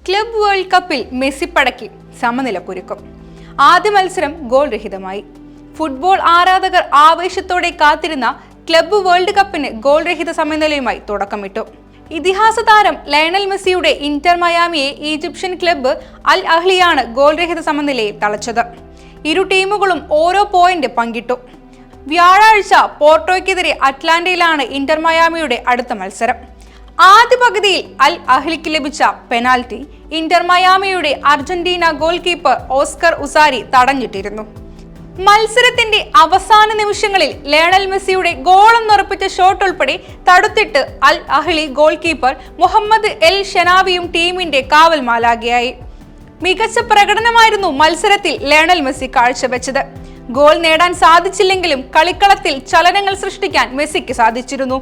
Club world കപ്പിൽ Messi പടക്കി സമനില കുരുക്കും. ആദ്യ മത്സരം ഗോൾ രഹിതമായി. ഫുട്ബോൾ ആരാധകർ ആവേശത്തോടെ കാത്തിരുന്ന ക്ലബ് വേൾഡ് കപ്പിന് ഗോൾ രഹിത സമനിലയുമായി തുടക്കമിട്ടു. ഇതിഹാസ താരം ലയണൽ മെസ്സിയുടെ ഇന്റർ മയാമിയെ ഈജിപ്ഷ്യൻ ക്ലബ്ബ് അൽ അഹ്ലിയാണ് ഗോൾ രഹിത സമനിലയിൽ തളച്ചത്. ഇരു ടീമുകളും ഓരോ പോയിന്റ് പങ്കിട്ടു. വ്യാഴാഴ്ച പോർട്ടോയ്ക്കെതിരെ അറ്റ്ലാന്റയിലാണ് ഇന്റർ മയാമിയുടെ അടുത്ത മത്സരം. ആദ്യ പകുതിയിൽ അൽ അഹ്ലിക്ക് ലഭിച്ച പെനാൽറ്റി ഇന്റർ മയാമിയുടെ Argentina goalkeeper Oscar Ustari തടഞ്ഞിട്ടിരുന്നു. മത്സരത്തിന്റെ അവസാന നിമിഷങ്ങളിൽ ലയണൽ മെസ്സിയുടെ ഗോളെന്നുറപ്പിച്ച ഷോട്ട് ഉൾപ്പെടെ തടുത്തിട്ട് Al Ahly goalkeeper Mohamed El ഷനാവിയും ടീമിന്റെ കാവൽ മാലാഖയായി. മികച്ച പ്രകടനമായിരുന്നു മത്സരത്തിൽ ലയണൽ മെസ്സി കാഴ്ചവെച്ചത്. ഗോൾ നേടാൻ സാധിച്ചില്ലെങ്കിലും കളിക്കളത്തിൽ ചലനങ്ങൾ സൃഷ്ടിക്കാൻ മെസ്സിക്ക് സാധിച്ചിരുന്നു.